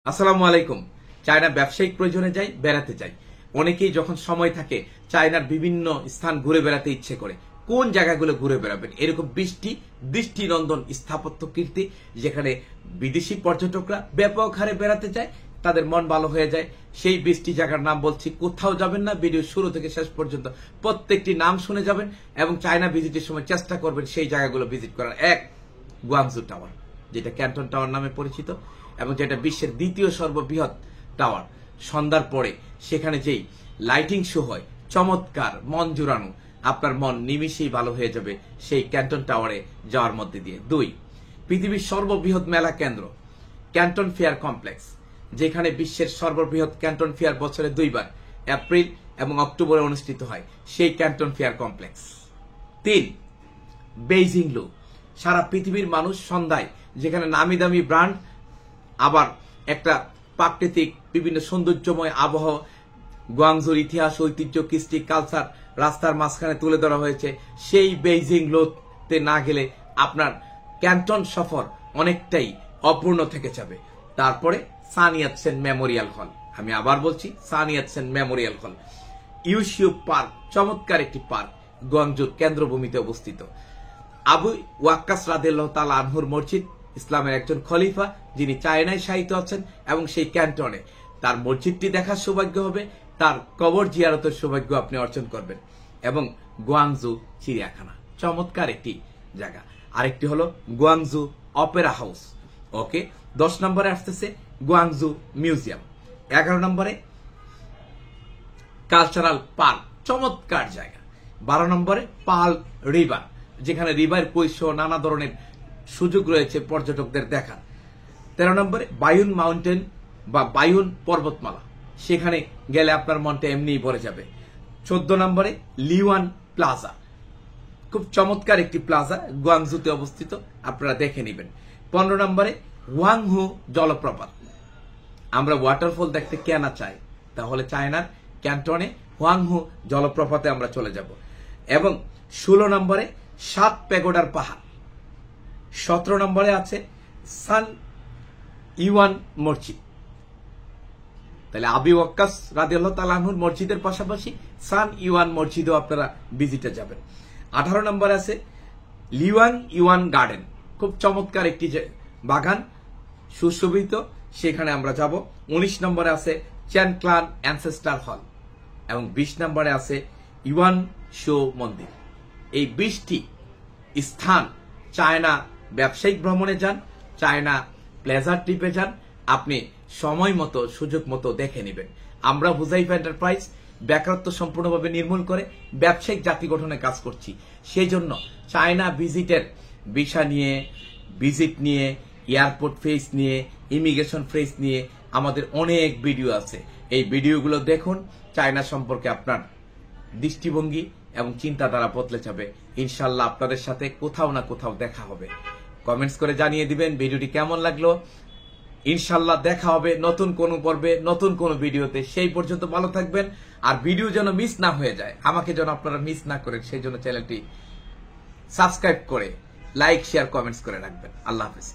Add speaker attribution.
Speaker 1: আসসালামু আলাইকুম। চায়না ব্যবসায়িক প্রয়োজনে যাই, বেড়াতে যাই। অনেকেই যখন সময় থাকে চায়নার বিভিন্ন স্থান ঘুরে বেড়াতে ইচ্ছে করে। কোন জায়গাগুলো ঘুরে বেড়াবেন? এরকম দৃষ্টিনন্দন স্থাপত্য কীর্তি যেখানে বিদেশি পর্যটকরা ব্যাপক হারে বেড়াতে যায়, তাদের মন ভালো হয়ে যায়। সেই 20টি জায়গার নাম বলছি, কোথাও যাবেন না, ভিডিও শুরু থেকে শেষ পর্যন্ত প্রত্যেকটি নাম শুনে যাবেন এবং চায়না ভিজিটের সময় চেষ্টা করবেন সেই জায়গাগুলো ভিজিট করার। এক, গুয়াংজু টাওয়ার, যেটা ক্যান্টন টাওয়ার নামে পরিচিত এবং যেটা বিশ্বের দ্বিতীয় সর্ববৃহৎ টাওয়ার। সন্ধ্যার পরে সেখানে যেই লাইটিং শো হয়, চমৎকার, মন জুড়ানো, আপনার মন নিমিশেই ভালো হয়ে যাবে সেই ক্যান্টন টাওয়ারে যাওয়ার মধ্যে দিয়ে। 2, পৃথিবীর সর্ববৃহৎ মেলা কেন্দ্র ক্যান্টন ফেয়ার কমপ্লেক্স, যেখানে বিশ্বের সর্ববৃহৎ ক্যান্টন ফেয়ার বছরে 2 বার এপ্রিল এবং অক্টোবরে অনুষ্ঠিত হয়, সেই ক্যান্টন ফেয়ার কমপ্লেক্স। 3, বেইজিং লু, সারা পৃথিবীর মানুষ সন্ধ্যায় যেখানে নামি দামি ব্র্যান্ড, আবার একটা প্রাকৃতিক বিভিন্ন সৌন্দর্যময় আবহাওয়া, গুয়াংজুর ইতিহাস, ঐতিহ্য, কৃষ্টি, কালচার রাস্তার মাঝখানে তুলে ধরা হয়েছে। সেই বেইজিং লোতে না গেলে আপনার ক্যান্টন সফর অনেকটাই অপূর্ণ থেকে যাবে। তারপরে সান ইয়াতসেন মেমোরিয়াল হল, আমি আবার বলছি সান ইয়াতসেন মেমোরিয়াল হল। ইউশিউ পার্ক, চমৎকার একটি পার্ক, গুয়াংজুর কেন্দ্রভূমিতে অবস্থিত। আবু ওয়াক্কাস রাদিয়াল্লাহু তাআলা আনহুর মসজিদ, ইসলামের একজন খলিফা যিনি চায়নায় শায়িত আছেন এবং সেই ক্যান্টনে, তার মসজিদটি দেখার সৌভাগ্য হবে, তার কবর জিয়ারতের সৌভাগ্য আপনি অর্জন করবেন। এবং গুয়াংজু চিড়িয়াখানা, চমৎকার একটি জায়গা। আরেকটি হলো গুয়াংজু অপেরা হাউস। ওকে, 10 নম্বরে আসতেছে গুয়াংজু মিউজিয়াম। 11 নম্বরে কালচারাল পার্ক, চমৎকার জায়গা। 12 নম্বরে পাল রিভার, যেখানে রিভার কৈশ নানা ধরনের সুযোগ রয়েছে পর্যটকদের দেখার। 13 নম্বরে বায়ুন মাউন্টেন বা বায়ুন পর্বতমালা, সেখানে গেলে আপনার মনটা এমনিই ভরে যাবে। 14 নম্বরে লিওয়ান প্লাজা, খুব চমৎকার একটি প্লাজা, গুয়াংজুতে অবস্থিত, আপনারা দেখে নেবেন। 15 নম্বরে হুয়াংহু জলপ্রপাত। আমরা ওয়াটারফল দেখতে কেনা চাই, তাহলে চায়নার ক্যান্টনে হুয়াংহু জলপ্রপাতে আমরা চলে যাব। এবং 16 নম্বরে 7 প্যাগোডার পাহাড়। 17 নম্বরে আছে সান ইওয়ান মসজিদ। তাহলে আবু ওয়াক্কাস রাদিয়াল্লাহু তাআলা আনহুর মসজিদের পাশাপাশি সান ইওয়ান মসজিদও আপনারা ভিজিটে যাবেন। 18 নম্বরে আছে লিওয়াং ইওয়ান গার্ডেন, খুব চমৎকার একটি বাগান, সুশোভিত, সেখানে আমরা যাব। 19 নম্বরে আছে চ্যানক্লান অ্যানসেস্টার হল এবং 20 নম্বরে আছে ইওয়ান শো মন্দির। এই 20টি স্থান চায়না ব্যবসায়িক ভ্রমণে যান, চায়না প্লেজার ট্রিপে যান, আপনি সময় মতো সুযোগ মতো দেখে নেবেন। আমরা হুজাইফা এন্টারপ্রাইজ বেকারত্ব সম্পূর্ণভাবে নির্মূল করে ব্যবসায়িক জাতি গঠনে কাজ করছি। সেই জন্য চায়না ভিজিটের ভিসা নিয়ে, ভিজিট নিয়ে, এয়ারপোর্ট ফেস নিয়ে, ইমিগ্রেশন ফেস নিয়ে আমাদের অনেক ভিডিও আছে। এই ভিডিওগুলো দেখুন, চায়না সম্পর্কে আপনার দৃষ্টিভঙ্গি এবং চিন্তাধারা বদলে যাবে। ইনশাল্লাহ আপনাদের সাথে কোথাও না কোথাও দেখা হবে। কমেন্টস করে জানিয়ে দিবেন ভিডিওটি কেমন লাগলো। ইনশাল্লাহ দেখা হবে নতুন কোনো পর্বে, নতুন কোনো ভিডিওতে। সেই পর্যন্ত ভালো থাকবেন, আর ভিডিও যেন মিস না হয়ে যায়, আমাকে যেন আপনারা মিস না করেন, সেই জন্য চ্যানেলটি সাবস্ক্রাইব করে লাইক, শেয়ার, কমেন্টস করে রাখবেন। আল্লাহ হাফেজ।